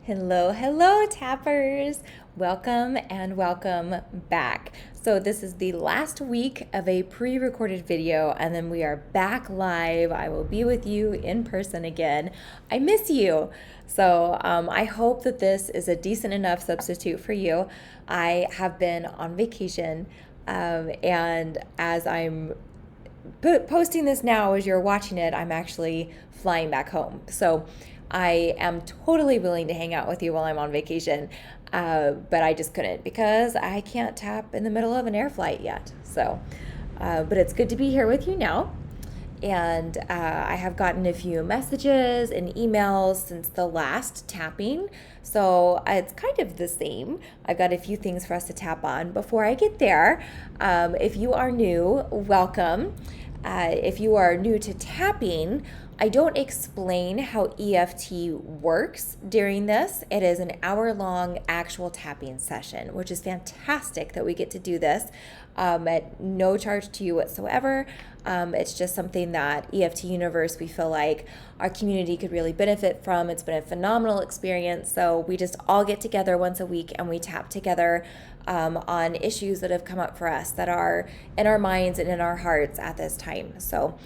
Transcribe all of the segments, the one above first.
Hello, hello, tappers. Welcome and welcome back. So, this is the last week of a pre recorded video, and then we are back live. I will be with you in person again. I miss you. So, I hope that this is a decent enough substitute for you. I have been on vacation, and as I'm posting this now, as you're watching it, I'm actually flying back home. So I am totally willing to hang out with you while I'm on vacation, but I just couldn't because I can't tap in the middle of an air flight yet. So, but it's good to be here with you now. And I have gotten a few messages and emails since the last tapping. So it's kind of the same. I've got a few things for us to tap on. Before I get there, if you are new, welcome. If you are new to tapping, I don't explain how EFT works during this. It is an hour-long actual tapping session, which is fantastic that we get to do this at no charge to you whatsoever. It's just something that EFT Universe, we feel like our community could really benefit from. It's been a phenomenal experience. So we just all get together once a week and we tap together on issues that have come up for us that are in our minds and in our hearts at this time. So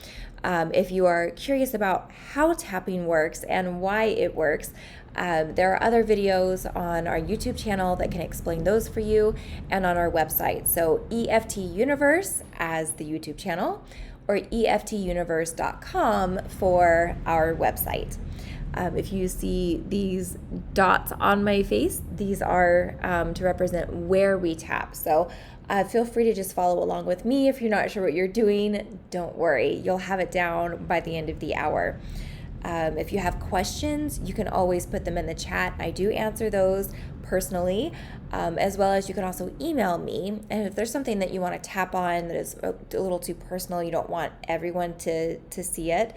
if you are curious about how tapping works and why it works, there are other videos on our YouTube channel that can explain those for you and on our website. So EFT Universe as the YouTube channel or EFTUniverse.com for our website. If you see these dots on my face, these are to represent where we tap. So feel free to just follow along with me. If you're not sure what you're doing, don't worry. You'll have it down by the end of the hour. If you have questions, you can always put them in the chat. I do answer those personally, as well as you can also email me. And if there's something that you want to tap on that is a little too personal, you don't want everyone to see it,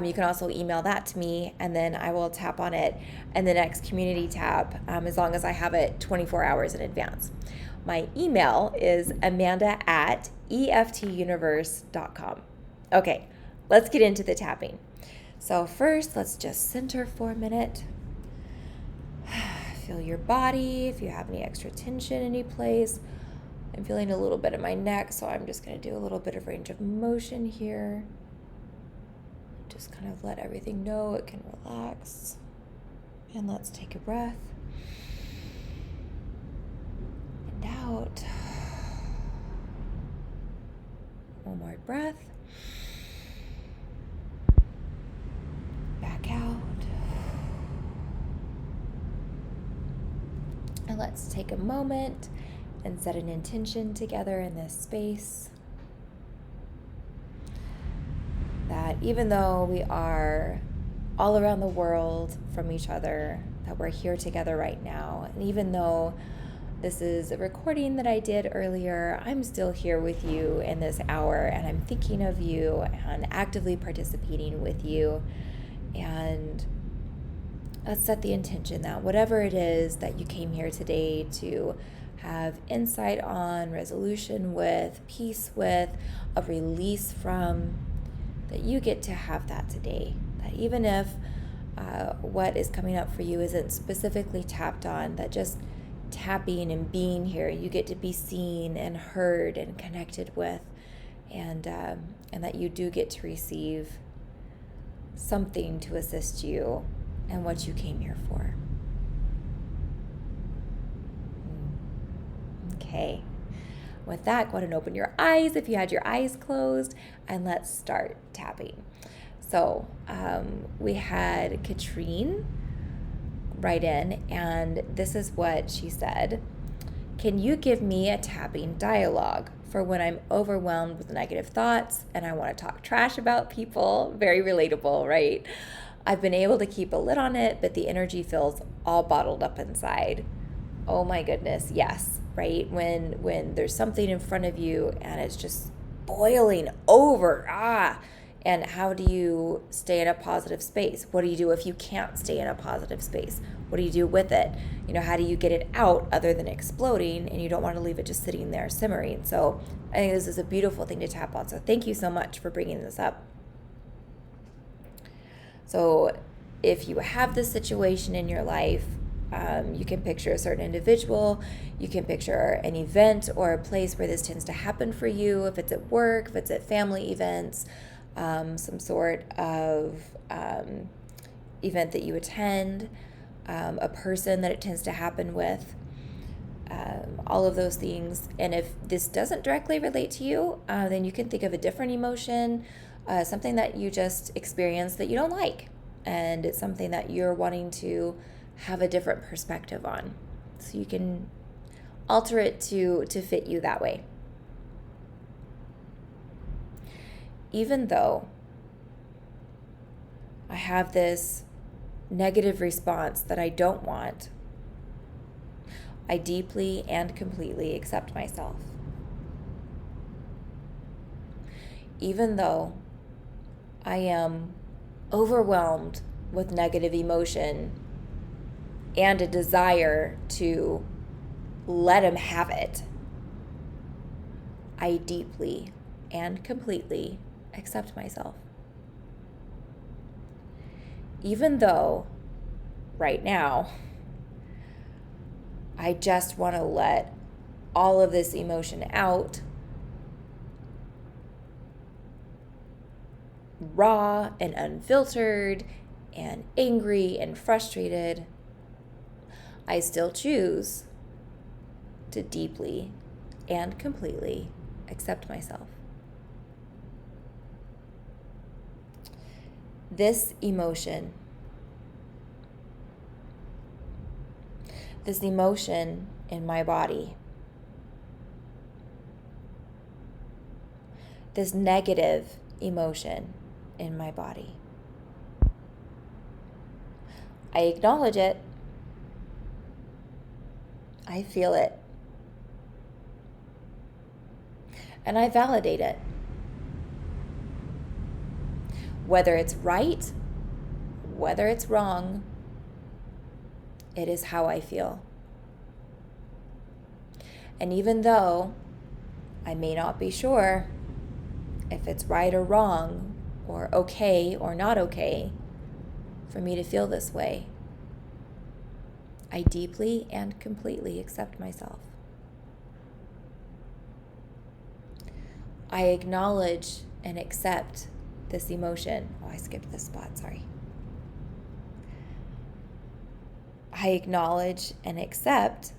you can also email that to me, and then I will tap on it in the next community tap, as long as I have it 24 hours in advance. My email is amanda@EFTUniverse.com. Okay, let's get into the tapping. So first, let's just center for a minute. Feel your body, if you have any extra tension any place. I'm feeling a little bit in my neck, so I'm just going to do a little bit of range of motion here. Just kind of let everything know it can relax. And let's take a breath. And out. One more breath. Back out. And let's take a moment and set an intention together in this space. That even though we are all around the world from each other, that we're here together right now. And even though this is a recording that I did earlier, I'm still here with you in this hour, and I'm thinking of you and actively participating with you. And let's set the intention that whatever it is that you came here today to have insight on, resolution with, peace with, a release from, that you get to have that today. That even if what is coming up for you isn't specifically tapped on, that just tapping and being here, you get to be seen and heard and connected with, and that you do get to receive something to assist you in what you came here for. Okay. With that, go ahead and open your eyes if you had your eyes closed, and let's start tapping. So we had Katrine write in, and this is what she said. Can you give me a tapping dialogue for when I'm overwhelmed with negative thoughts and I want to talk trash about people? Very relatable, right? I've been able to keep a lid on it, but the energy feels all bottled up inside. Oh my goodness, yes, right? When there's something in front of you and it's just boiling over, and how do you stay in a positive space? What do you do if you can't stay in a positive space? What do you do with it? How do you get it out other than exploding, and you don't want to leave it just sitting there simmering? So I think this is a beautiful thing to tap on. So thank you so much for bringing this up. So if you have this situation in your life, You can picture a certain individual. You can picture an event or a place where this tends to happen for you. If it's at work, if it's at family events, some sort of event that you attend, a person that it tends to happen with, all of those things. And if this doesn't directly relate to you, then you can think of a different emotion, something that you just experienced that you don't like. And it's something that you're wanting to have a different perspective on. So you can alter it to fit you that way. Even though I have this negative response that I don't want, I deeply and completely accept myself. Even though I am overwhelmed with negative emotion and a desire to let him have it, I deeply and completely accept myself. Even though right now I just want to let all of this emotion out, raw and unfiltered and angry and frustrated, I still choose to deeply and completely accept myself. This emotion in my body, this negative emotion in my body, I acknowledge it. I feel it. And I validate it. Whether it's right, whether it's wrong, it is how I feel. And even though I may not be sure if it's right or wrong, or okay or not okay for me to feel this way, I deeply and completely accept myself. I acknowledge and accept this emotion. Oh, I skipped this spot, sorry. I acknowledge and accept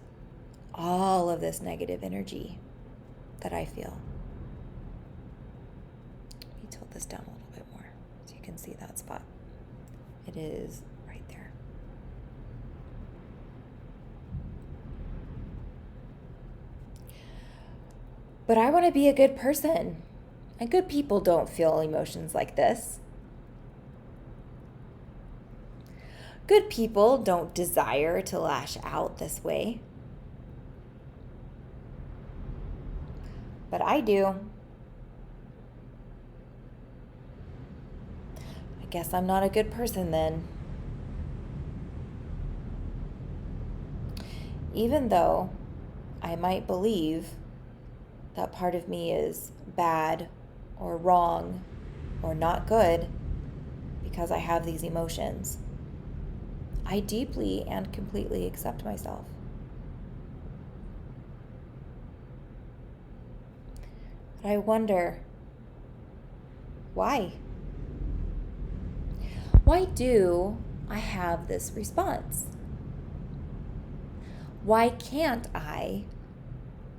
all of this negative energy that I feel. Let me tilt this down a little bit more so you can see that spot. It is right there. But I want to be a good person, and good people don't feel emotions like this. Good people don't desire to lash out this way. But I do. I guess I'm not a good person then. Even though I might believe that part of me is bad or wrong or not good because I have these emotions, I deeply and completely accept myself. But I wonder, why? Why do I have this response? Why can't I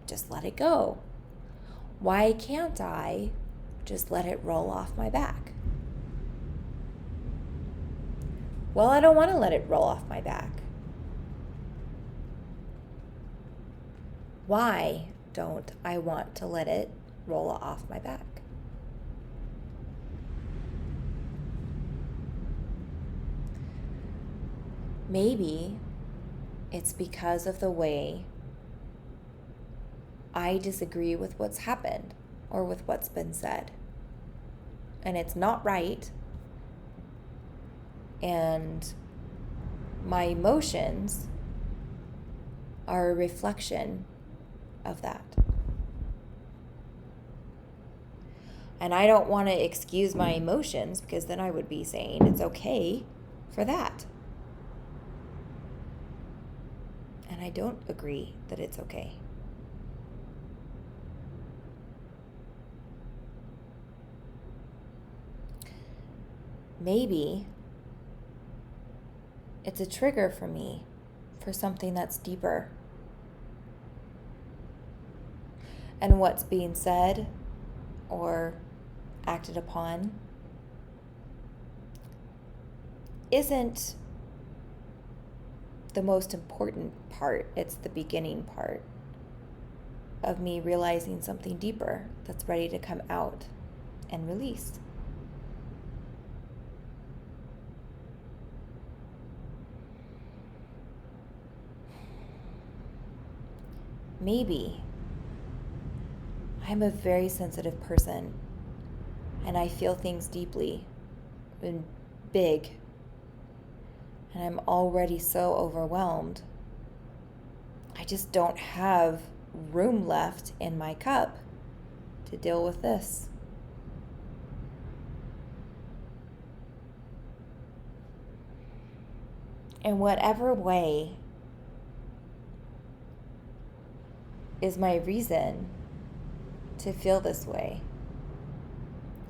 just let it go? Why can't I just let it roll off my back? Well, I don't want to let it roll off my back. Why don't I want to let it roll off my back? Maybe it's because of the way I disagree with what's happened or with what's been said. And it's not right. And my emotions are a reflection of that. And I don't want to excuse my emotions, because then I would be saying it's okay for that. and I don't agree that it's okay. Maybe it's a trigger for me for something that's deeper. And what's being said or acted upon isn't the most important part. It's the beginning part of me realizing something deeper that's ready to come out and release. Maybe I'm a very sensitive person and I feel things deeply and big, and I'm already so overwhelmed. I just don't have room left in my cup to deal with this. In whatever way is my reason to feel this way,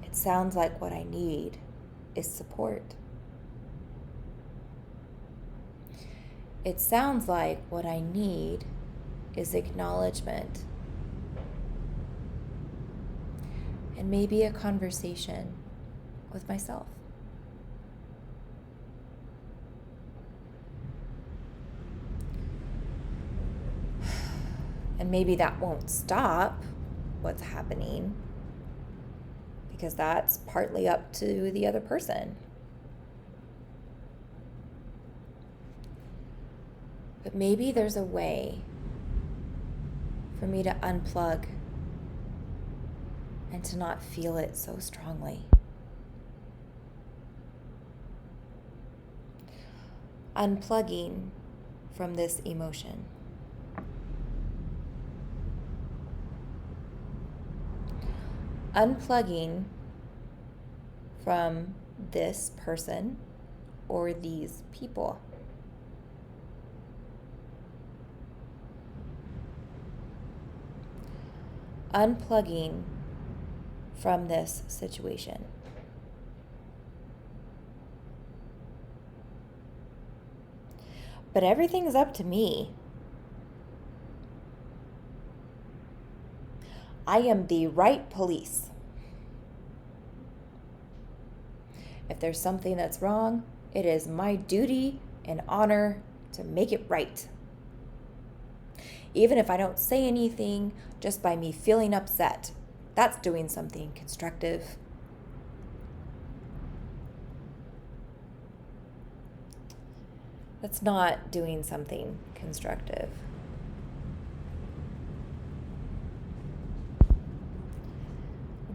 it sounds like what I need is support. It sounds like what I need is acknowledgement and maybe a conversation with myself. And maybe that won't stop what's happening, because that's partly up to the other person. But maybe there's a way for me to unplug and to not feel it so strongly. Unplugging from this emotion. Unplugging from this person or these people. Unplugging from this situation. But everything's up to me. I am the right police. If there's something that's wrong, it is my duty and honor to make it right. Even if I don't say anything, just by me feeling upset, that's doing something constructive. That's not doing something constructive.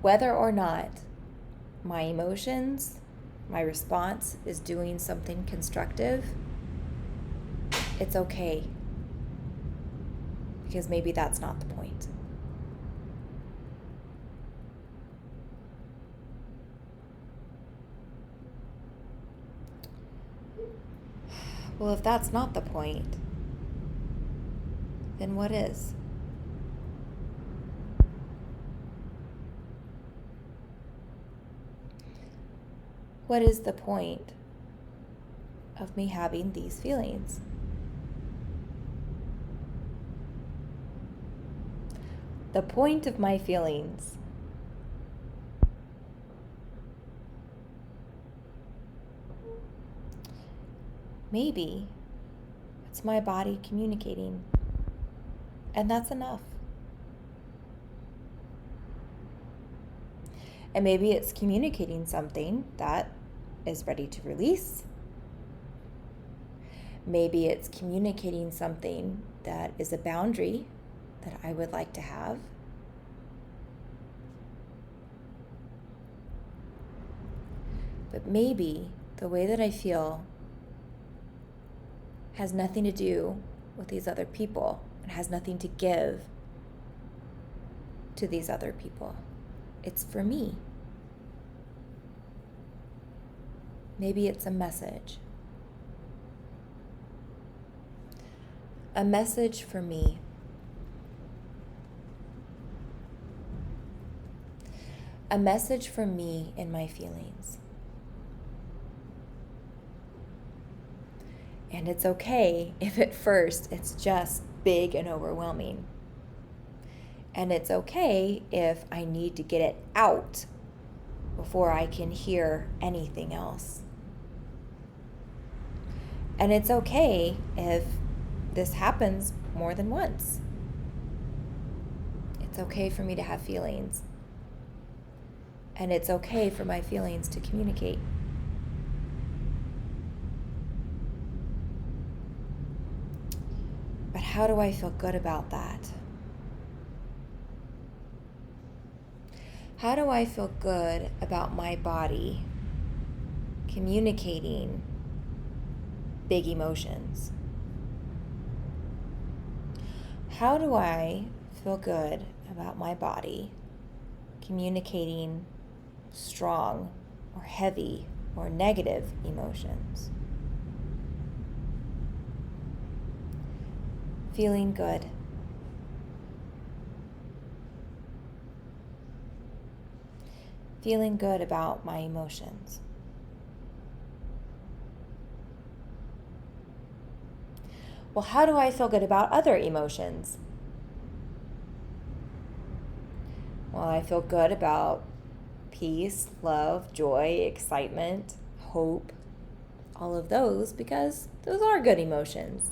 Whether or not my emotions, my response is doing something constructive, it's okay. Because maybe that's not the point. Well, if that's not the point, then what is? What is the point of me having these feelings? The point of my feelings maybe it's my body communicating, and that's enough. And maybe it's communicating something that is ready to release. Maybe it's communicating something that is a boundary that I would like to have. But maybe the way that I feel has nothing to do with these other people and has nothing to give to these other people. It's for me. Maybe it's a message. A message for me. A message for me in my feelings. And it's okay if at first it's just big and overwhelming. And it's okay if I need to get it out before I can hear anything else. And it's okay if this happens more than once. It's okay for me to have feelings. And it's okay for my feelings to communicate. But how do I feel good about that? How do I feel good about my body communicating big emotions? How do I feel good about my body communicating strong or heavy or negative emotions? Feeling good. Feeling good about my emotions. Well, how do I feel good about other emotions? Well, I feel good about peace, love, joy, excitement, hope, all of those, because those are good emotions.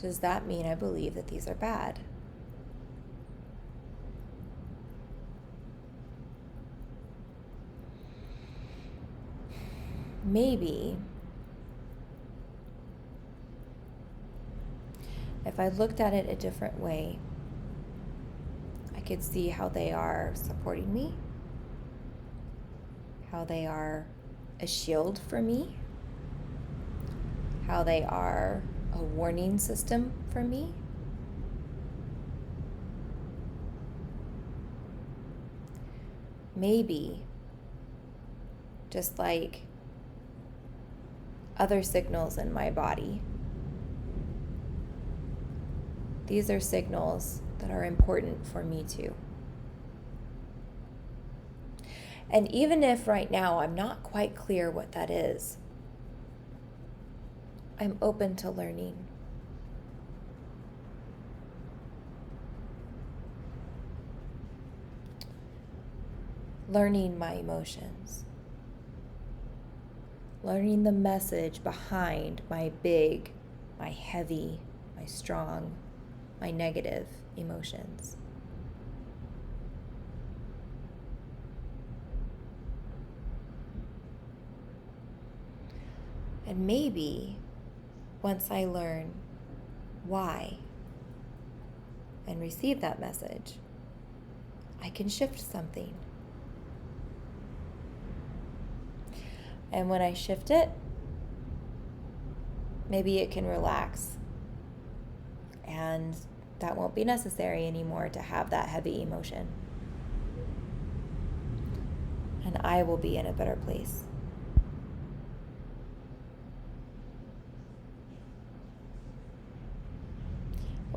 Does that mean I believe that these are bad? Maybe if I looked at it a different way, I could see how they are supporting me, how they are a shield for me, how they are a warning system for me. Maybe, just like other signals in my body, these are signals that are important for me too. And even if right now I'm not quite clear what that is, I'm open to learning. Learning my emotions. Learning the message behind my big, my heavy, my strong, my negative emotions. And maybe once I learn why and receive that message, I can shift something. And when I shift it, maybe it can relax. And that won't be necessary anymore to have that heavy emotion. And I will be in a better place.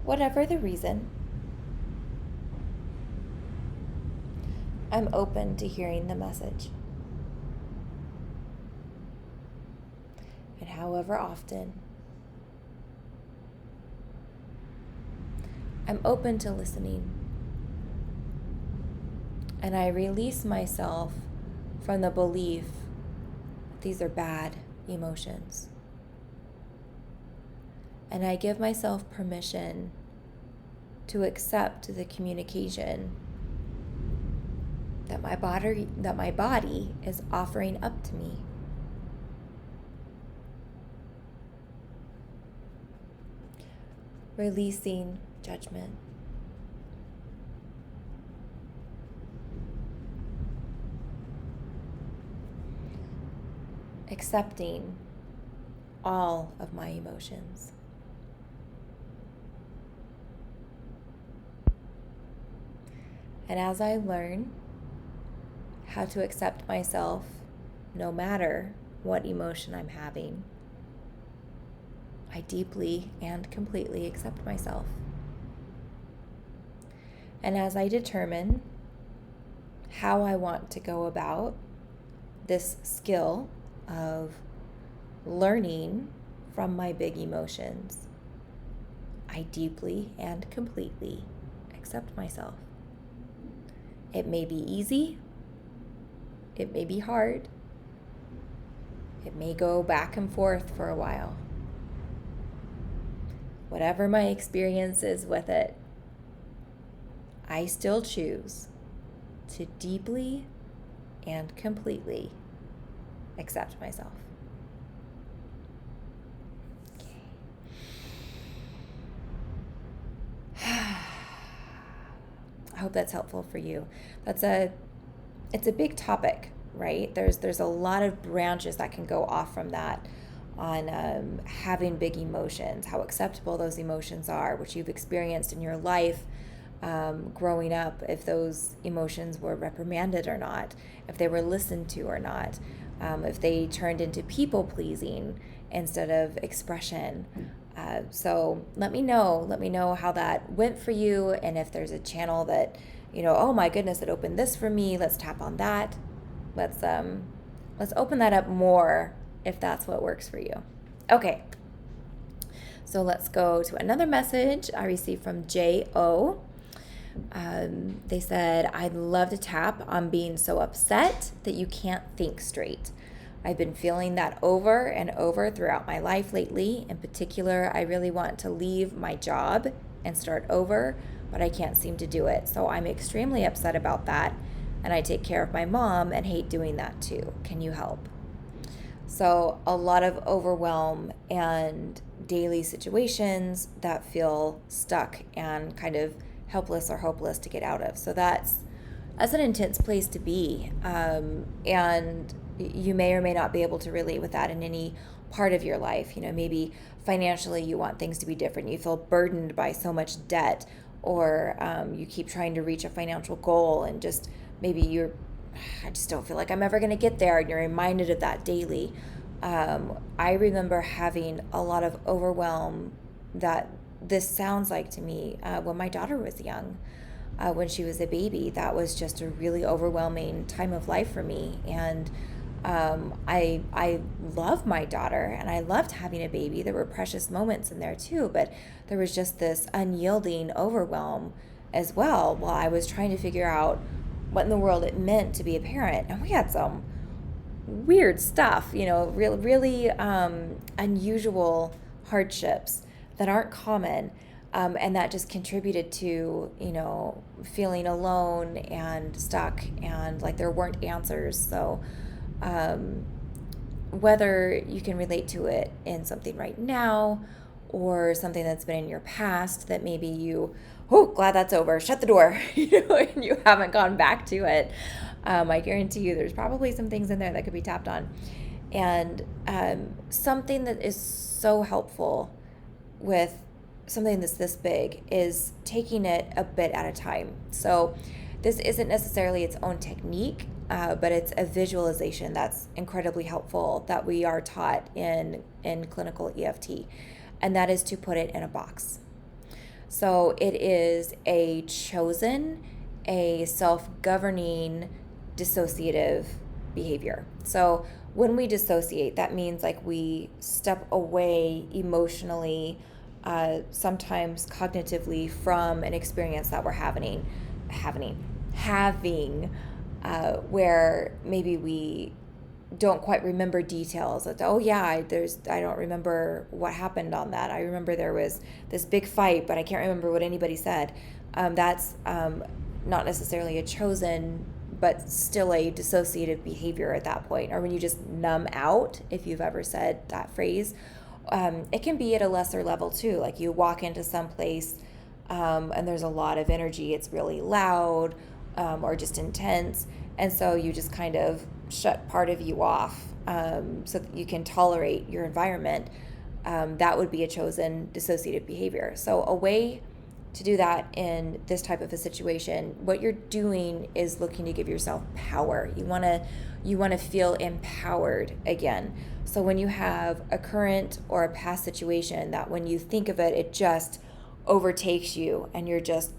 Whatever the reason, I'm open to hearing the message. And however often, I'm open to listening. And I release myself from the belief that these are bad emotions. And I give myself permission to accept the communication that my body is offering up to me. Releasing judgment. Accepting all of my emotions. And as I learn how to accept myself no matter what emotion I'm having. I deeply and completely accept myself. And as I determine how I want to go about this skill of learning from my big emotions, I deeply and completely accept myself. It may be easy. It may be hard. It may go back and forth for a while. Whatever my experience is with it, I still choose to deeply and completely accept myself. I hope that's helpful for you. It's a big topic, right? There's a lot of branches that can go off from that on having big emotions, how acceptable those emotions are, which you've experienced in your life growing up, if those emotions were reprimanded or not, if they were listened to or not, if they turned into people pleasing instead of expression. So let me know how that went for you, and if there's a channel that, oh my goodness, it opened this for me, let's tap on that. Let's open that up more if that's what works for you. Okay. So let's go to another message I received from J.O. They said, I'd love to tap on being so upset that you can't think straight. I've been feeling that over and over throughout my life lately. In particular, I really want to leave my job and start over, but I can't seem to do it. So I'm extremely upset about that. And I take care of my mom and hate doing that too. Can you help? So a lot of overwhelm and daily situations that feel stuck and kind of helpless or hopeless to get out of. So that's an intense place to be. And you may or may not be able to relate with that in any part of your life. Maybe financially you want things to be different. You feel burdened by so much debt, or you keep trying to reach a financial goal and just maybe I just don't feel like I'm ever going to get there, and you're reminded of that daily. I remember having a lot of overwhelm that this sounds like to me when my daughter was young. When she was a baby, that was just a really overwhelming time of life for me. And I love my daughter, and I loved having a baby. There were precious moments in there too, but there was just this unyielding overwhelm as well while I was trying to figure out what in the world it meant to be a parent. And we had some weird stuff, really unusual hardships that aren't common. And that just contributed to, feeling alone and stuck and like there weren't answers. So whether you can relate to it in something right now or something that's been in your past that maybe glad that's over, shut the door, and you haven't gone back to it. I guarantee you there's probably some things in there that could be tapped on. And something that is so helpful with something that's this big is taking it a bit at a time. So this isn't necessarily its own technique, but it's a visualization that's incredibly helpful that we are taught in clinical EFT, and that is to put it in a box. So it is a self-governing dissociative behavior. So when we dissociate, that means like we step away emotionally, sometimes cognitively, from an experience that we're having, where maybe we don't quite remember details. It's, I don't remember what happened on that. I remember there was this big fight, but I can't remember what anybody said. That's not necessarily a chosen, but still a dissociative behavior at that point. Or when you just numb out, if you've ever said that phrase. It can be at a lesser level too. Like you walk into some place and there's a lot of energy. It's really loud or just intense. And so you just kind of shut part of you off so that you can tolerate your environment. That would be a chosen dissociative behavior. So a way to do that in this type of a situation, what you're doing is looking to give yourself power. You want to feel empowered again. So when you have a current or a past situation that when you think of it, it just overtakes you and you're just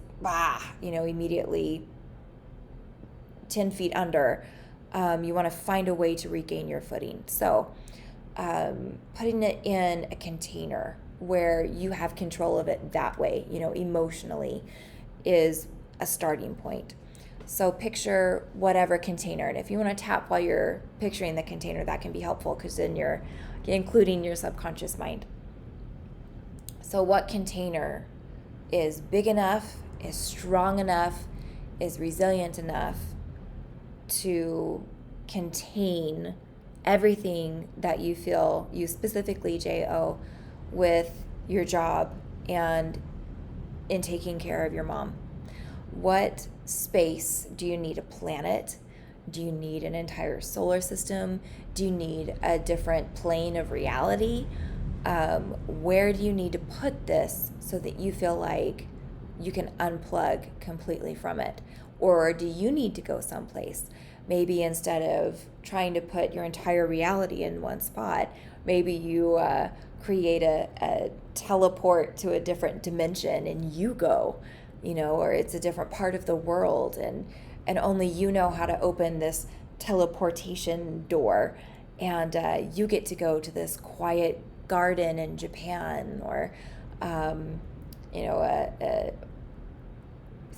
immediately 10 feet under, you want to find a way to regain your footing. So putting it in a container where you have control of it that way, emotionally, is a starting point. So picture whatever container, and if you want to tap while you're picturing the container, that can be helpful because then you're including your subconscious mind. So what container is big enough, is strong enough, is resilient enough to contain everything that you feel, you specifically, J.O., with your job and in taking care of your mom? What space do you need? A planet? Do you need an entire solar system? Do you need a different plane of reality? Where do you need to put this so that you feel like you can unplug completely from it? Or do you need to go someplace? Maybe instead of trying to put your entire reality in one spot, maybe you create a teleport to a different dimension and you go, or it's a different part of the world and only you know how to open this teleportation door, and you get to go to this quiet garden in Japan, or a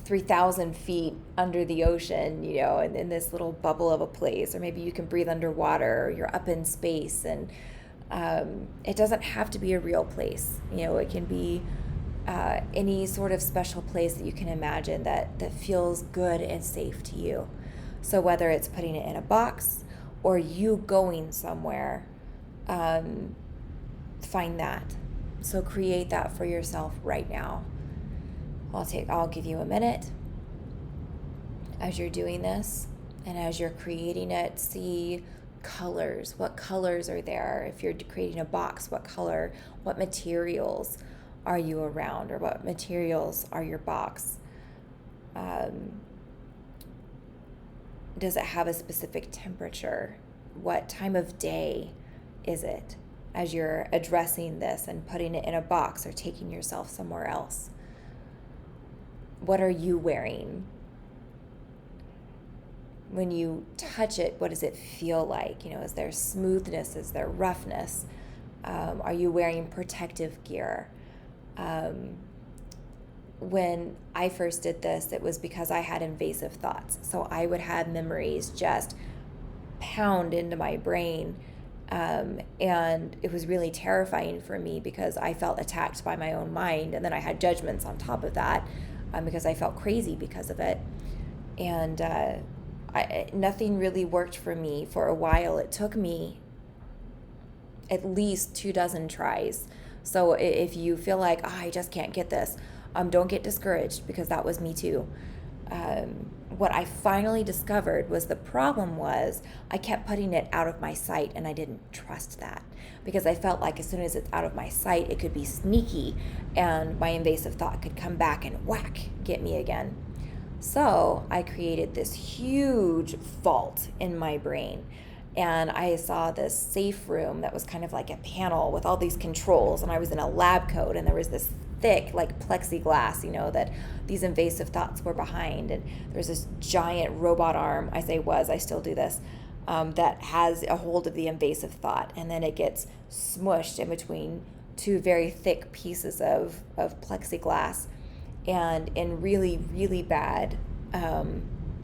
3,000 feet under the ocean, and in this little bubble of a place. Or maybe you can breathe underwater, or you're up in space, and it doesn't have to be a real place. It can be any sort of special place that you can imagine that feels good and safe to you. So whether it's putting it in a box or you going somewhere, find that. So create that for yourself right now. I'll give you a minute as you're doing this, and as you're creating it, see colors. What colors are there? If you're creating a box, what color, what materials are you around, or what materials are your box? Does it have a specific temperature? What time of day is it as you're addressing this and putting it in a box or taking yourself somewhere else? What are you wearing? When you touch it, what does it feel like? Is there smoothness? Is there roughness? Are you wearing protective gear? When I first did this, it was because I had invasive thoughts. So I would have memories just pound into my brain. And it was really terrifying for me because I felt attacked by my own mind. And then I had judgments on top of that. Because I felt crazy because of it. And nothing really worked for me for a while. It took me at least 24 tries. So if you feel like, I just can't get this, don't get discouraged, because that was me too. What I finally discovered was the problem was I kept putting it out of my sight, and I didn't trust that, because I felt like as soon as it's out of my sight, it could be sneaky and my invasive thought could come back and get me again. So I created this huge vault in my brain, and I saw this safe room that was kind of like a panel with all these controls, and I was in a lab coat, and there was this thick like plexiglass, that these invasive thoughts were behind, and there's this giant robot arm, I still do this, that has a hold of the invasive thought, and then it gets smushed in between two very thick pieces of plexiglass. And in really, really bad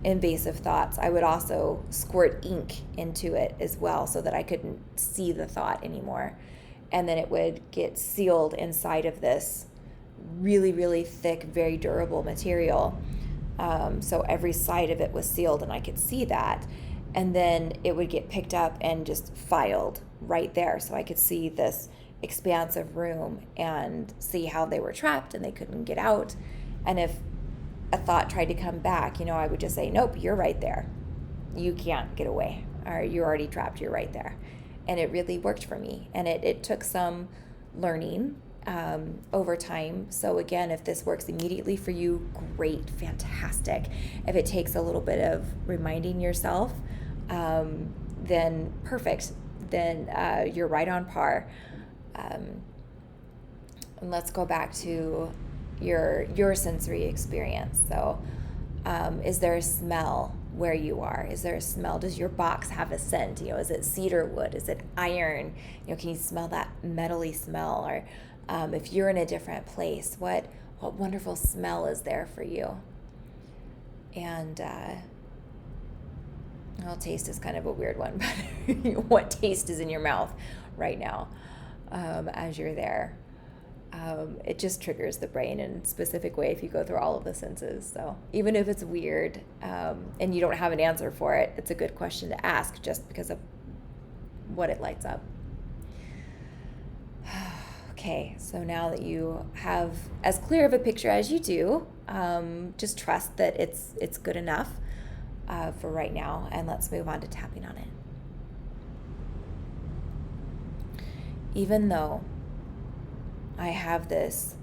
invasive thoughts, I would also squirt ink into it as well so that I couldn't see the thought anymore. And then it would get sealed inside of this really, really thick, very durable material. So every side of it was sealed and I could see that. And then it would get picked up and just filed right there. So I could see this expansive room and see how they were trapped and they couldn't get out. And if a thought tried to come back, I would just say, nope, you're right there. You can't get away, or you're already trapped, you're right there. And it really worked for me. And it took some learning over time. So again, if this works immediately for you, great, fantastic. If it takes a little bit of reminding yourself, then perfect. Then you're right on par. And let's go back to your sensory experience. So is there a smell where you are? Is there a smell? Does your box have a scent? Is it cedar wood? Is it iron? Can you smell that metally smell? Or if you're in a different place, what wonderful smell is there for you? And well, taste is kind of a weird one, but what taste is in your mouth right now as you're there? It just triggers the brain in a specific way if you go through all of the senses. So even if it's weird and you don't have an answer for it, it's a good question to ask just because of what it lights up. Okay, so now that you have as clear of a picture as you do, just trust that it's good enough for right now, and let's move on to tapping on it. Even though I have this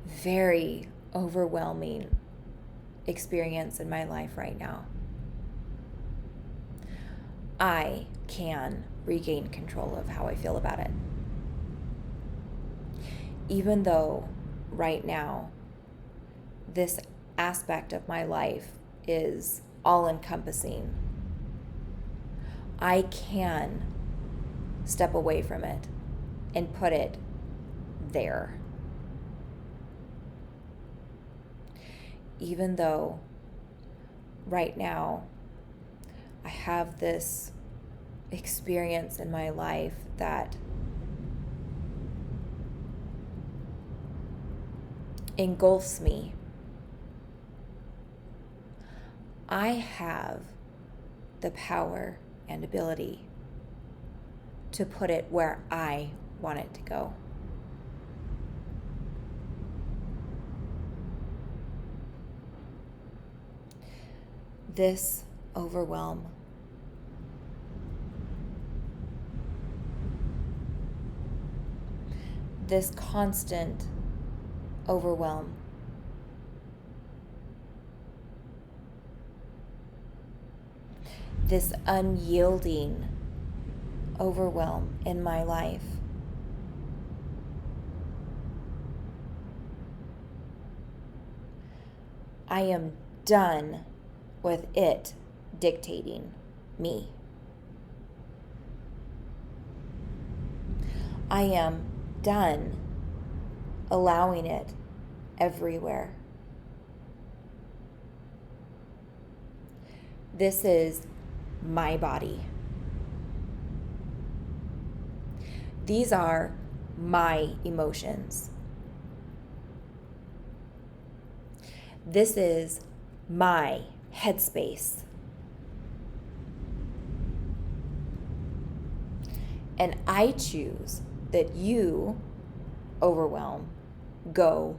very overwhelming experience in my life right now, I can regain control of how I feel about it. Even though right now this aspect of my life is all-encompassing, I can step away from it and put it there. Even though right now I have this experience in my life that engulfs me, I have the power and ability to put it where I want it to go. This overwhelm, this constant overwhelm, this unyielding overwhelm in my life, I am done with it dictating me. I am done allowing it everywhere. This is my body. These are my emotions. This is my headspace. And I choose that you, overwhelm, go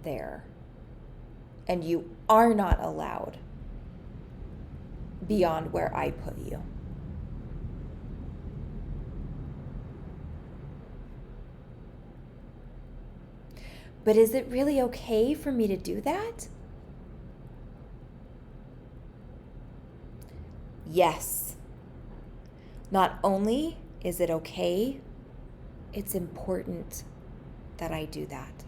there. And you are not allowed beyond where I put you. But is it really okay for me to do that? Yes. Not only is it okay, it's important that I do that.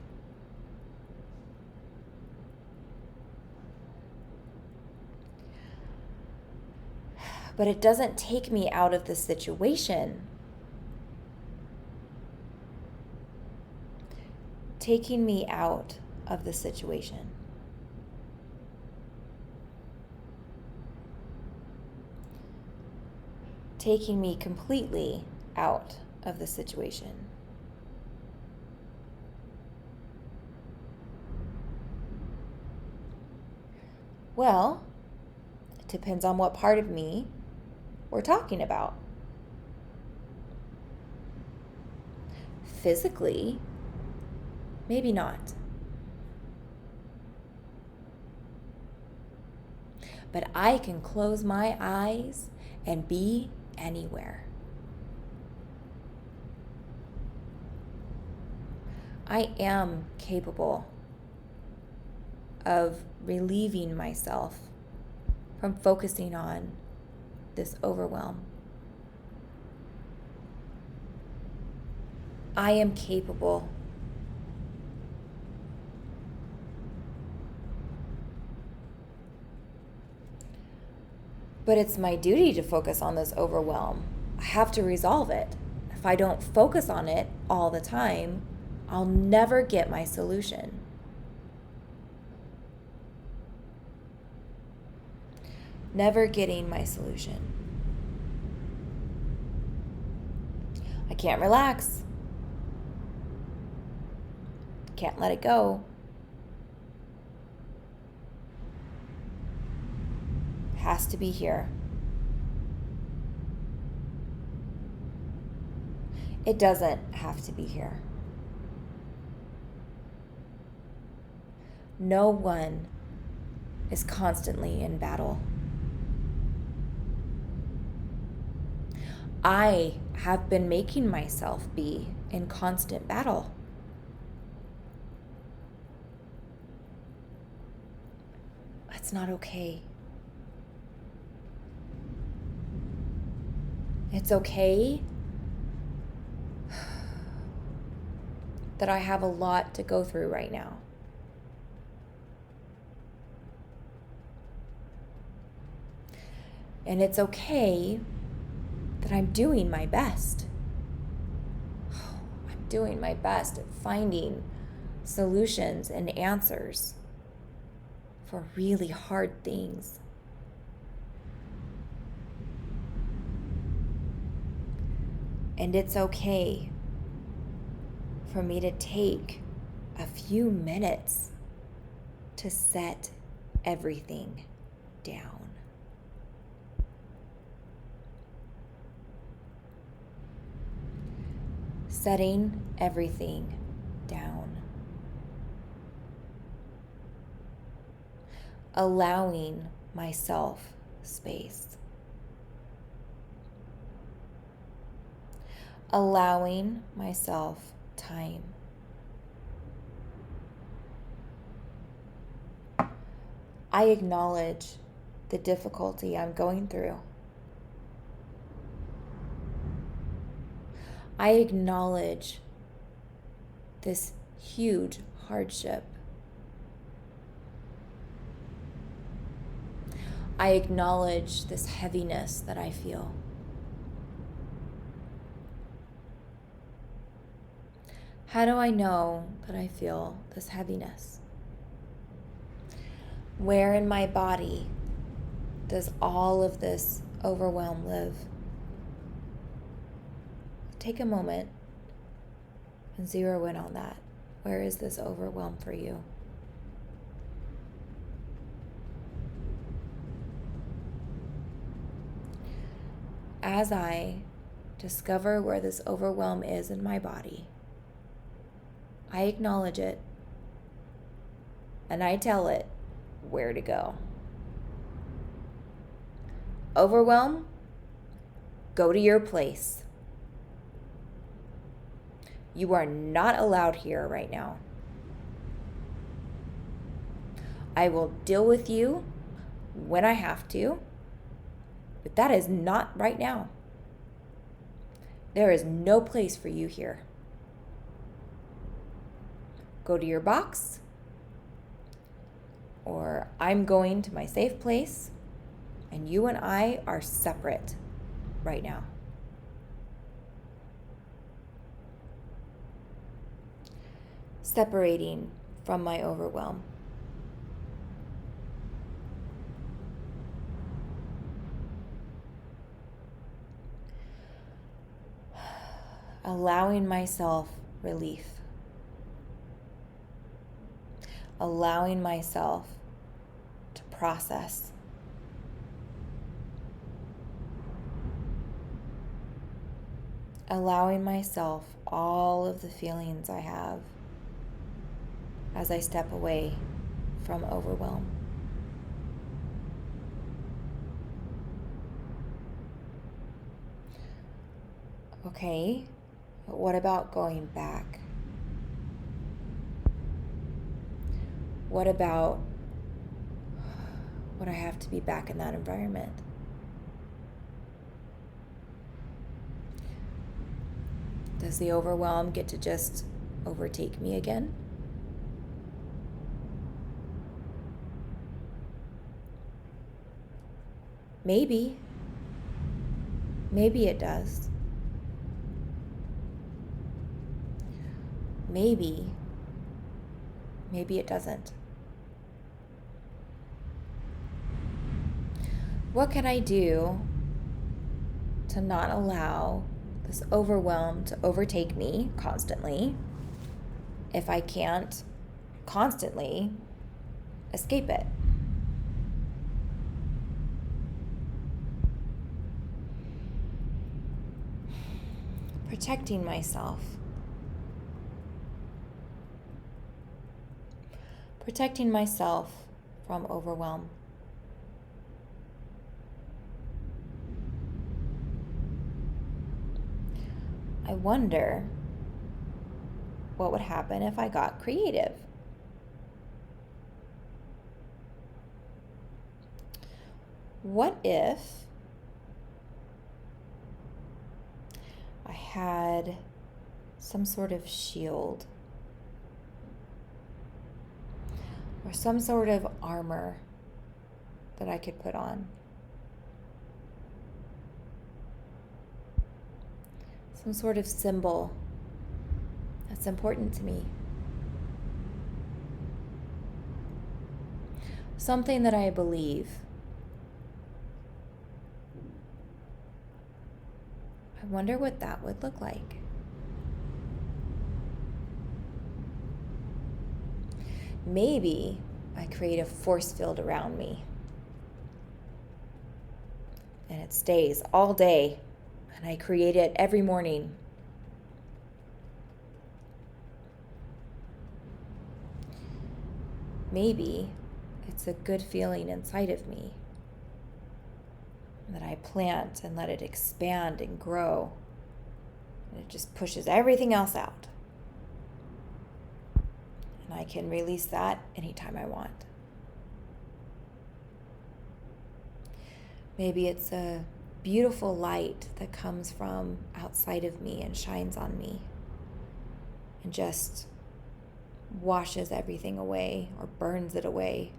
But it doesn't take me out of the situation. Taking me out of the situation taking me completely out of the situation. Well, it depends on what part of me we're talking about. Physically, maybe not. But I can close my eyes and be anywhere. I am capable of relieving myself from focusing on this overwhelm. I am capable. But it's my duty to focus on this overwhelm. I have to resolve it. If I don't focus on it all the time, I'll never get my solution. Never getting my solution. I can't relax. Can't let it go. It has to be here. It doesn't have to be here. No one is constantly in battle. I have been making myself be in constant battle. That's not okay. It's okay that I have a lot to go through right now. And it's okay that I'm doing my best. I'm doing my best at finding solutions and answers for really hard things. And it's okay for me to take a few minutes to set everything down. Setting everything down. Allowing myself space. Allowing myself time. I acknowledge the difficulty I'm going through. I acknowledge this huge hardship. I acknowledge this heaviness that I feel. How do I know that I feel this heaviness? Where in my body does all of this overwhelm live? Take a moment and zero in on that. Where is this overwhelm for you? As I discover where this overwhelm is in my body, I acknowledge it and I tell it where to go. Overwhelm, go to your place. You are not allowed here right now. I will deal with you when I have to, but that is not right now. There is no place for you here. Go to your box, or I'm going to my safe place, and you and I are separate right now. Separating from my overwhelm. Allowing myself relief. Allowing myself to process. Allowing myself all of the feelings I have as I step away from overwhelm. Okay, but what about going back? What about when I have to be back in that environment? Does the overwhelm get to just overtake me again? Maybe. Maybe it does. Maybe it doesn't. What can I do to not allow this overwhelm to overtake me constantly if I can't constantly escape it? Protecting myself. Protecting myself from overwhelm. I wonder what would happen if I got creative. What if I had some sort of shield or some sort of armor that I could put on? Some sort of symbol that's important to me. Something that I believe. I wonder what that would look like. Maybe I create a force field around me and it stays all day, and I create it every morning. Maybe it's a good feeling inside of me that I plant and let it expand and grow, and it just pushes everything else out. And I can release that anytime I want. Maybe it's a beautiful light that comes from outside of me and shines on me and just washes everything away or burns it away.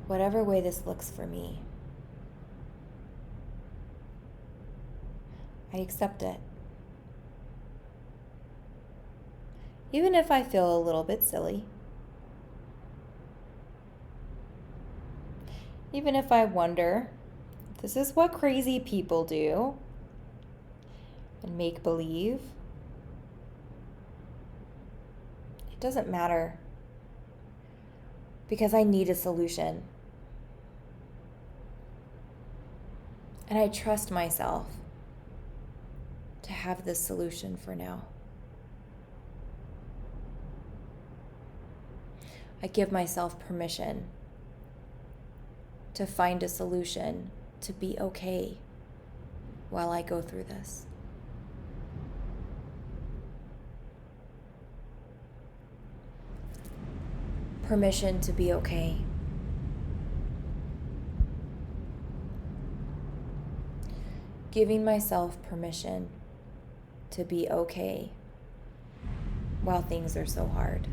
Whatever way this looks for me, I accept it. Even if I feel a little bit silly. Even if I wonder, this is what crazy people do and make believe. It doesn't matter, because I need a solution. And I trust myself to have this solution for now. I give myself permission to find a solution to be okay while I go through this. Permission to be okay. Giving myself permission to be okay while things are so hard.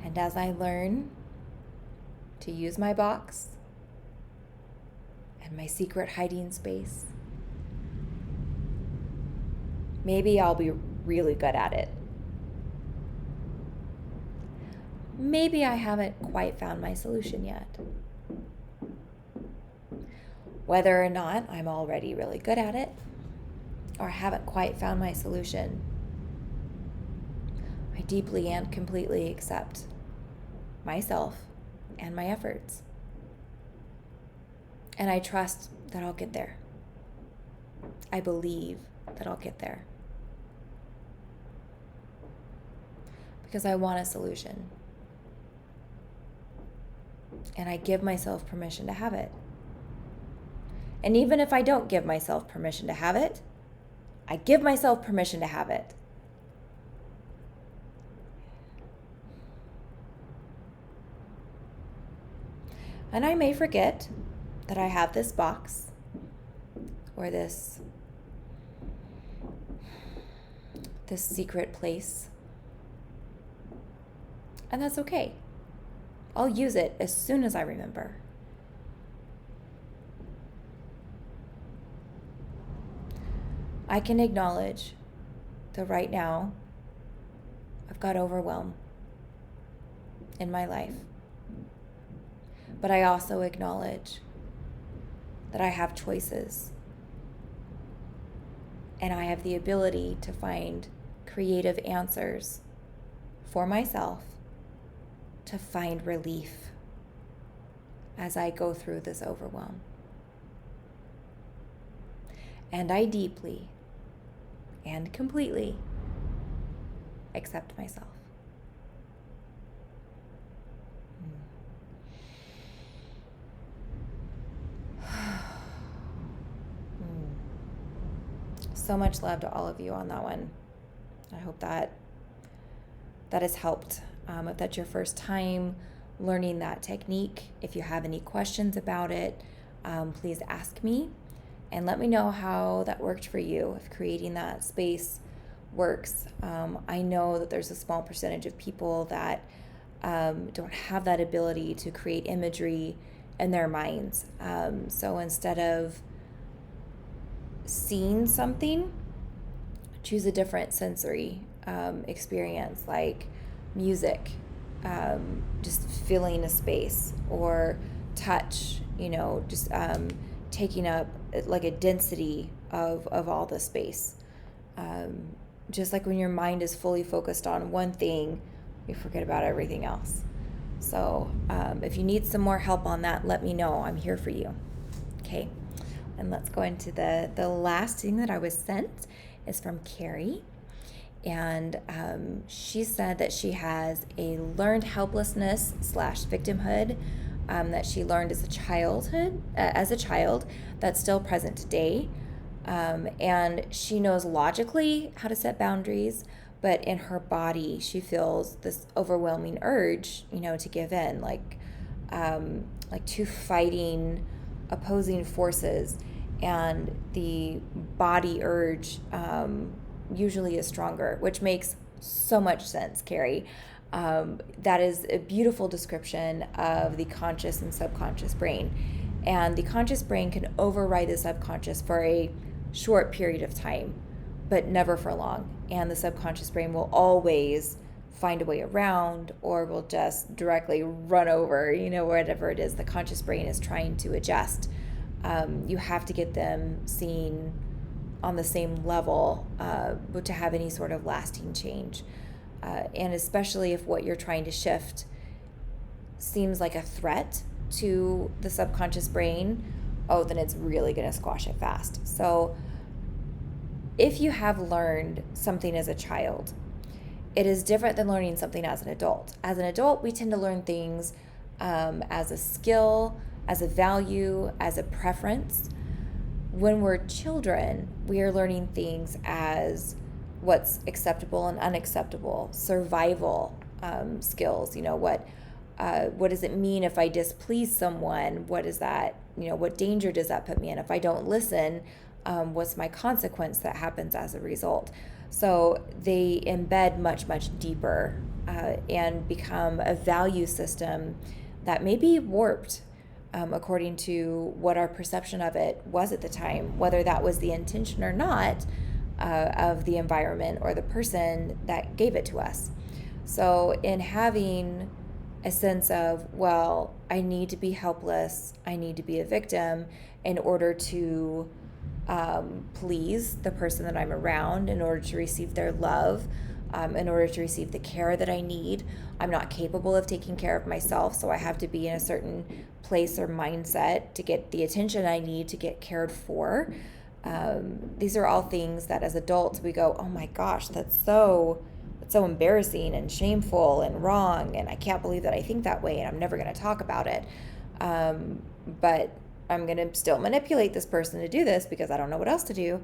And as I learn to use my box and my secret hiding space, maybe I'll be really good at it. Maybe I haven't quite found my solution yet. Whether or not I'm already really good at it, or haven't quite found my solution, I deeply and completely accept myself and my efforts. And I trust that I'll get there. I believe that I'll get there. Because I want a solution. And I give myself permission to have it. And even if I don't give myself permission to have it, I give myself permission to have it. And I may forget that I have this box or this secret place. And that's okay. I'll use it as soon as I remember. I can acknowledge that right now I've got overwhelm in my life. But I also acknowledge that I have choices. And I have the ability to find creative answers for myself to find relief as I go through this overwhelm. And I deeply and completely accept myself. So much love to all of you on that one. I hope that has helped. If that's your first time learning that technique, if you have any questions about it, please ask me and let me know how that worked for you, if creating that space works. I know that there's a small percentage of people that don't have that ability to create imagery in their minds. So instead of seeing something, choose a different sensory experience, like music, just feeling a space, or touch, just taking up like a density of all the space. Just like when your mind is fully focused on one thing, you forget about everything else. So if you need some more help on that, let me know. I'm here for you. Okay. And let's go into the last thing that I was sent is from Carrie. And she said that she has a learned helplessness / victimhood that she learned as a child that's still present today. And she knows logically how to set boundaries, but in her body, she feels this overwhelming urge, to give in, like two fighting opposing forces, and the body urge usually is stronger, which makes so much sense, Carrie. That is a beautiful description of the conscious and subconscious brain. And the conscious brain can override the subconscious for a short period of time, but never for long. And the subconscious brain will always find a way around, or will just directly run over, whatever it is the conscious brain is trying to adjust. You have to get them seen on the same level to have any sort of lasting change. And especially if what you're trying to shift seems like a threat to the subconscious brain, then it's really going to squash it fast. So if you have learned something as a child, it is different than learning something as an adult. As an adult, we tend to learn things as a skill, as a value, as a preference. When we're children, we are learning things as what's acceptable and unacceptable, survival skills. What does it mean if I displease someone? What is that? What danger does that put me in? If I don't listen, what's my consequence that happens as a result? So they embed much, much deeper and become a value system that may be warped according to what our perception of it was at the time, whether that was the intention or not of the environment or the person that gave it to us. So in having a sense of, I need to be helpless, I need to be a victim in order to please the person that I'm around, in order to receive their love, in order to receive the care that I need. I'm not capable of taking care of myself, so I have to be in a certain place or mindset to get the attention I need to get cared for. These are all things that as adults we go, oh my gosh, that's so it's so embarrassing and shameful and wrong, and I can't believe that I think that way, and I'm never going to talk about it. But I'm going to still manipulate this person to do this because I don't know what else to do.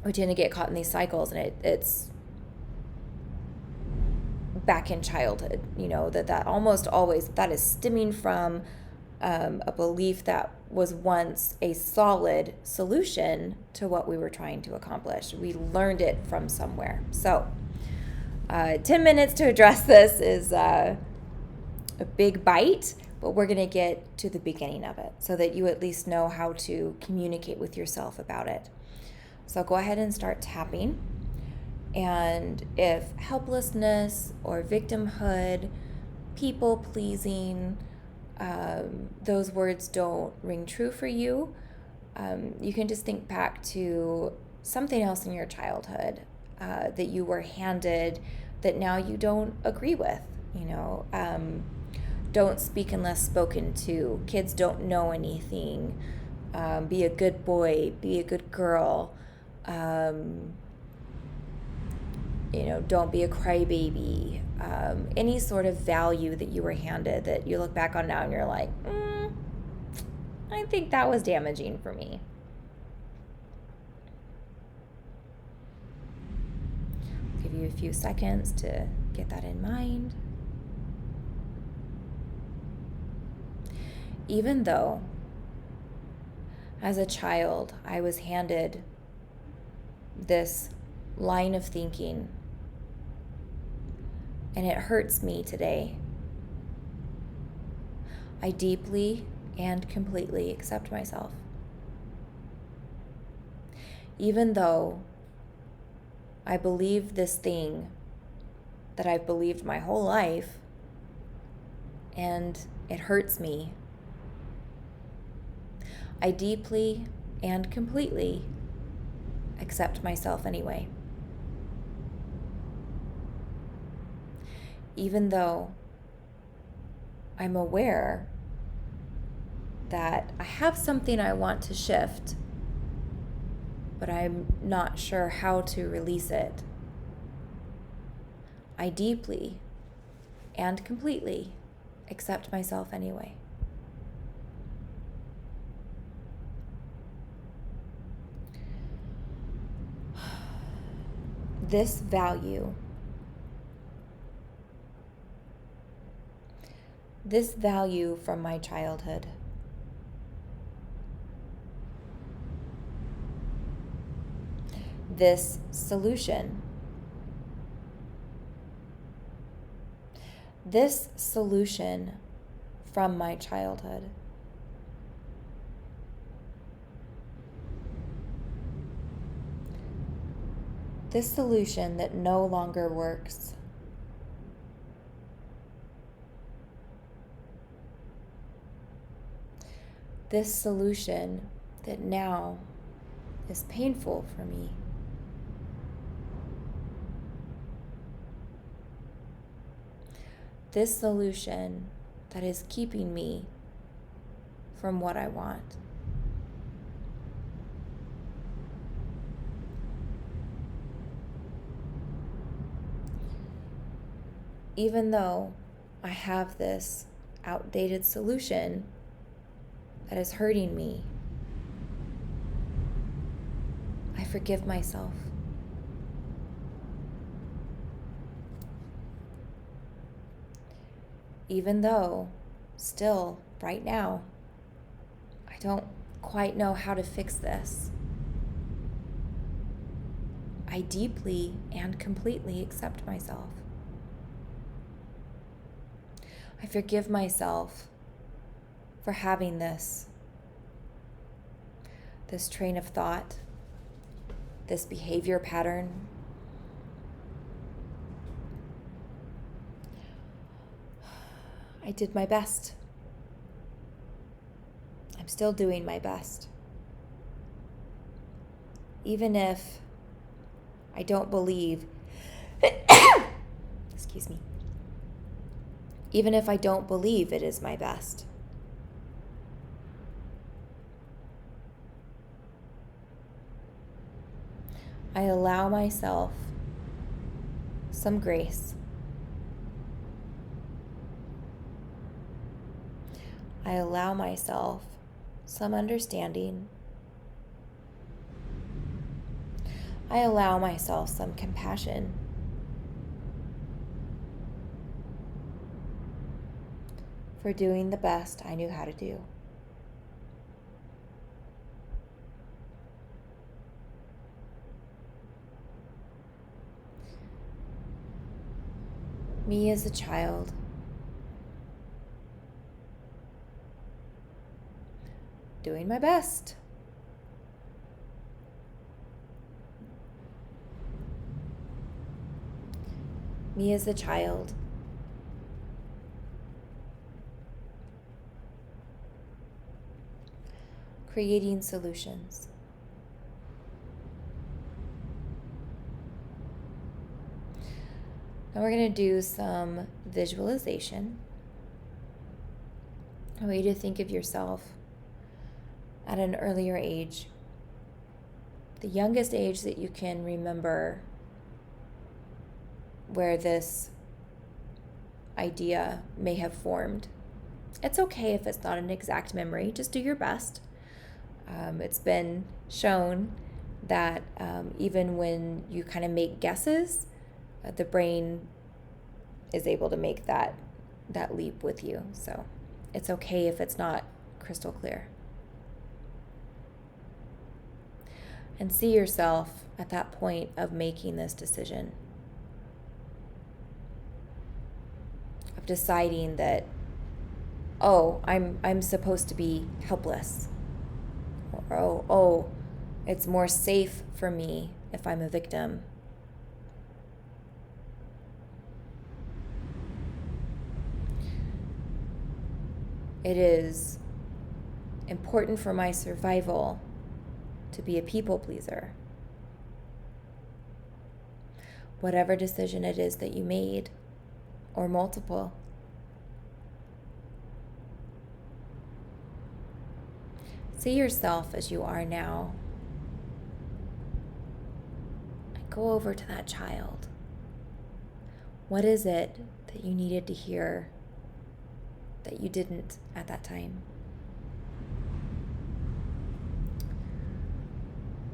We tend to get caught in these cycles, and it's back in childhood, that almost always that is stemming from a belief that was once a solid solution to what we were trying to accomplish. We learned it from somewhere. So 10 minutes to address this is a big bite, but we're going to get to the beginning of it so that you at least know how to communicate with yourself about it. So go ahead and start tapping. And if helplessness or victimhood, people pleasing, those words don't ring true for you, you can just think back to something else in your childhood that you were handed that now you don't agree with. Don't speak unless spoken to. Kids don't know anything. Be a good boy. Be a good girl. Don't be a crybaby. Any sort of value that you were handed that you look back on now and you're like, I think that was damaging for me. I'll give you a few seconds to get that in mind. Even though, as a child, I was handed this line of thinking, and it hurts me today, I deeply and completely accept myself. Even though I believe this thing that I've believed my whole life, and it hurts me, I deeply and completely accept myself anyway. Even though I'm aware that I have something I want to shift, but I'm not sure how to release it, I deeply and completely accept myself anyway. This value from my childhood, this solution from my childhood, this solution that no longer works, this solution that now is painful for me, this solution that is keeping me from what I want. Even though I have this outdated solution that is hurting me, I forgive myself. Even though, still, right now, I don't quite know how to fix this, I deeply and completely accept myself. I forgive myself for having this train of thought, this behavior pattern. I did my best. I'm still doing my best. Even if I don't believe, excuse me, even if I don't believe it is my best. I allow myself some grace. I allow myself some understanding. I allow myself some compassion. For doing the best I knew how to do. Me as a child, doing my best. Me as a child, creating solutions. Now we're going to do some visualization. A way to think of yourself at an earlier age, the youngest age that you can remember where this idea may have formed. It's okay if it's not an exact memory, just do your best. It's been shown that even when you kind of make guesses, the brain is able to make that leap with you. So it's okay if it's not crystal clear. And see yourself at that point of making this decision, of deciding that, oh, I'm supposed to be helpless. Or oh, it's more safe for me if I'm a victim. It is important for my survival to be a people pleaser. Whatever decision it is that you made, or multiple. See yourself as you are now. And go over to that child. What is it that you needed to hear that you didn't at that time?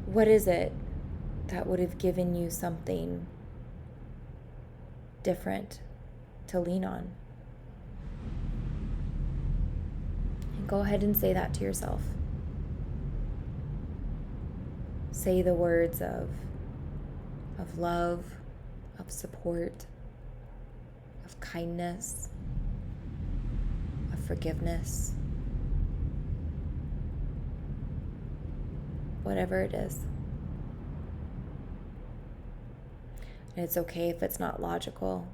What is it that would have given you something different to lean on? And go ahead and say that to yourself. Say the words of love, of support, of kindness, of forgiveness. Whatever it is. And it's okay if it's not logical.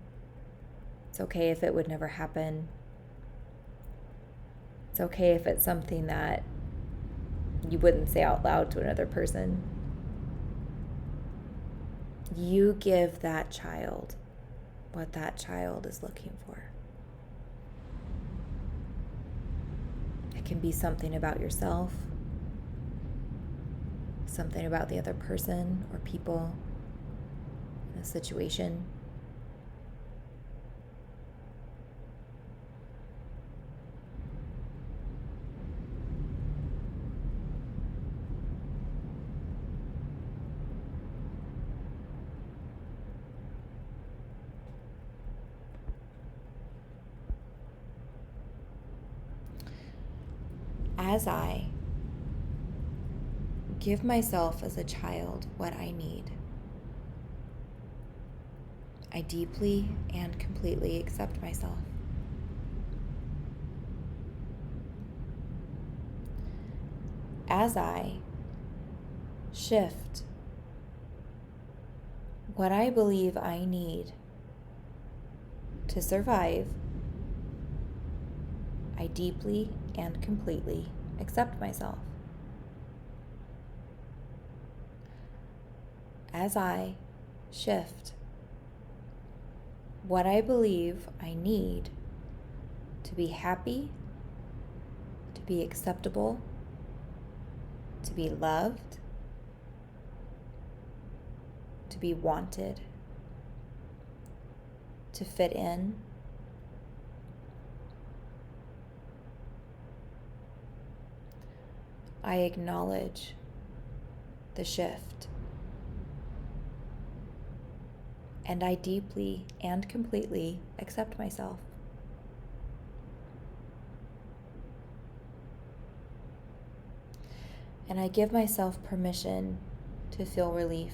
It's okay if it would never happen. It's okay if it's something that you wouldn't say out loud to another person. You give that child what that child is looking for. It can be something about yourself, something about the other person or people in a situation. As I give myself as a child what I need, I deeply and completely accept myself. As I shift what I believe I need to survive, I deeply and completely accept myself. As I shift what I believe I need to be happy, to be acceptable, to be loved, to be wanted, to fit in. I acknowledge the shift. And I deeply and completely accept myself. And I give myself permission to feel relief.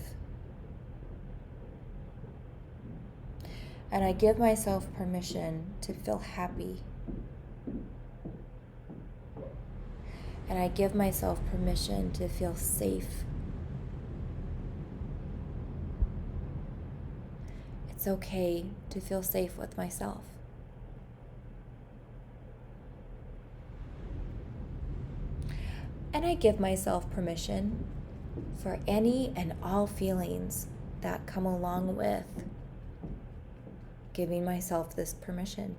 And I give myself permission to feel happy. And I give myself permission to feel safe. It's okay to feel safe with myself. And I give myself permission for any and all feelings that come along with giving myself this permission.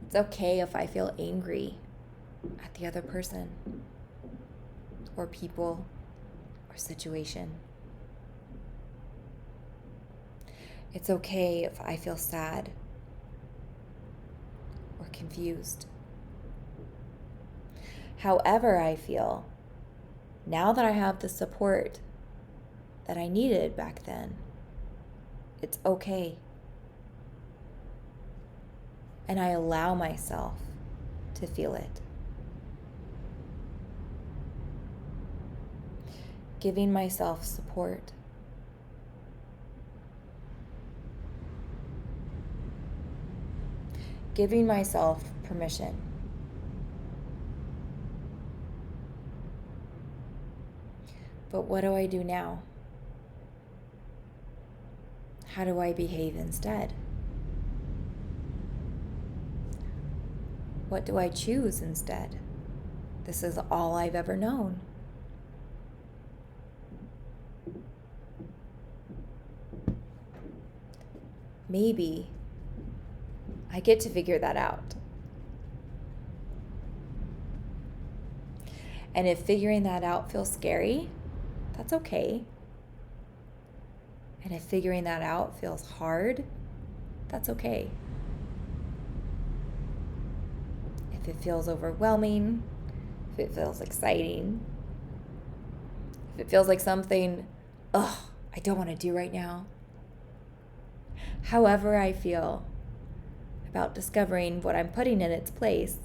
It's okay if I feel angry at the other person or people or situation. It's okay if I feel sad or confused. However I feel, now that I have the support that I needed back then, it's okay. And I allow myself to feel it. Giving myself support. Giving myself permission. But what do I do now? How do I behave instead? What do I choose instead? This is all I've ever known. Maybe I get to figure that out. And if figuring that out feels scary, that's okay. And if figuring that out feels hard, that's okay. If it feels overwhelming, if it feels exciting, if it feels like something, I don't want to do right now. However I feel about discovering what I'm putting in its place,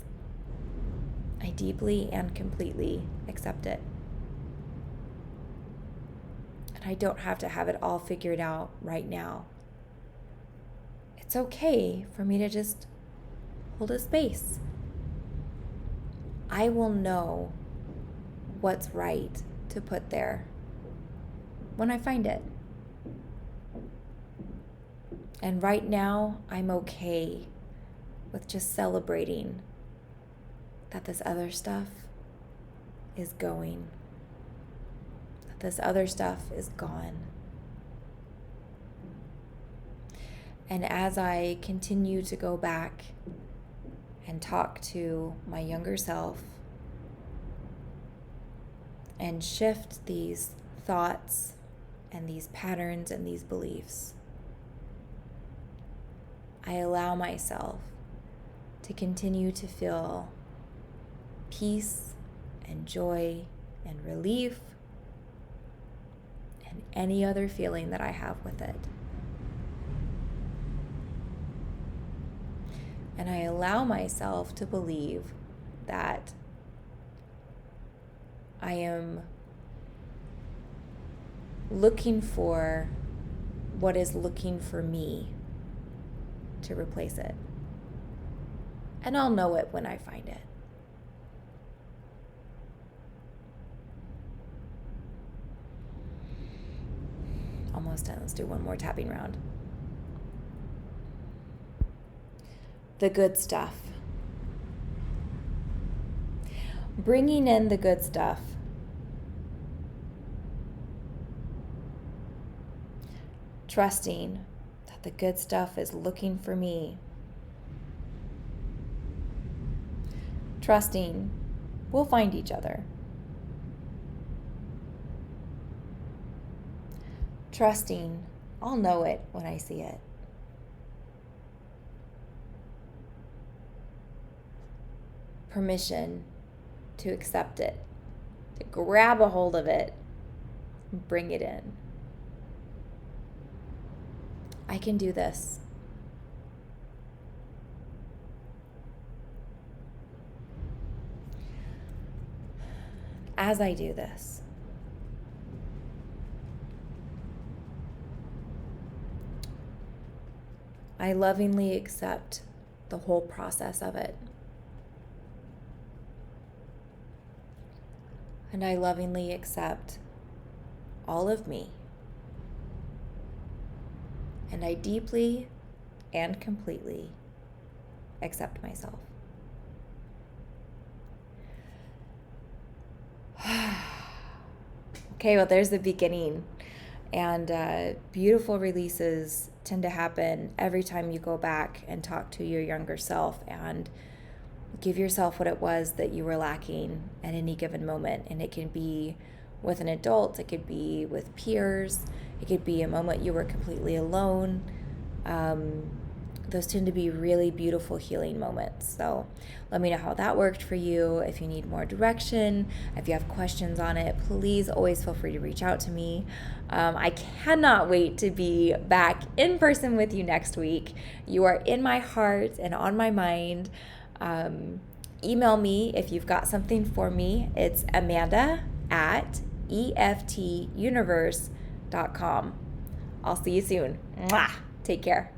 I deeply and completely accept it. And I don't have to have it all figured out right now. It's okay for me to just hold a space. I will know what's right to put there when I find it. And right now, I'm okay with just celebrating that this other stuff is going, that this other stuff is gone. And as I continue to go back and talk to my younger self and shift these thoughts and these patterns and these beliefs, I allow myself to continue to feel peace and joy and relief and any other feeling that I have with it. And I allow myself to believe that I am looking for what is looking for me to replace it. And I'll know it when I find it. Almost done. Let's do one more tapping round. The good stuff. Bringing in the good stuff. Trusting that the good stuff is looking for me. Trusting we'll find each other. trusting I'll know it when I see it. Permission to accept it, to grab a hold of it, and bring it in. I can do this. As I do this, I lovingly accept the whole process of it. And I lovingly accept all of me. And I deeply and completely accept myself. Okay, well, there's the beginning. And beautiful releases tend to happen every time you go back and talk to your younger self and give yourself what it was that you were lacking at any given moment. And it can be with an adult, it could be with peers, it could be a moment you were completely alone. Those tend to be really beautiful healing moments. So let me know how that worked for you. If you need more direction, if you have questions on it, please always feel free to reach out to me. I cannot wait to be back in person with you next week. You are in my heart and on my mind. Email me if you've got something for me. It's Amanda@EFTuniverse.com. I'll see you soon. Mwah! Take care.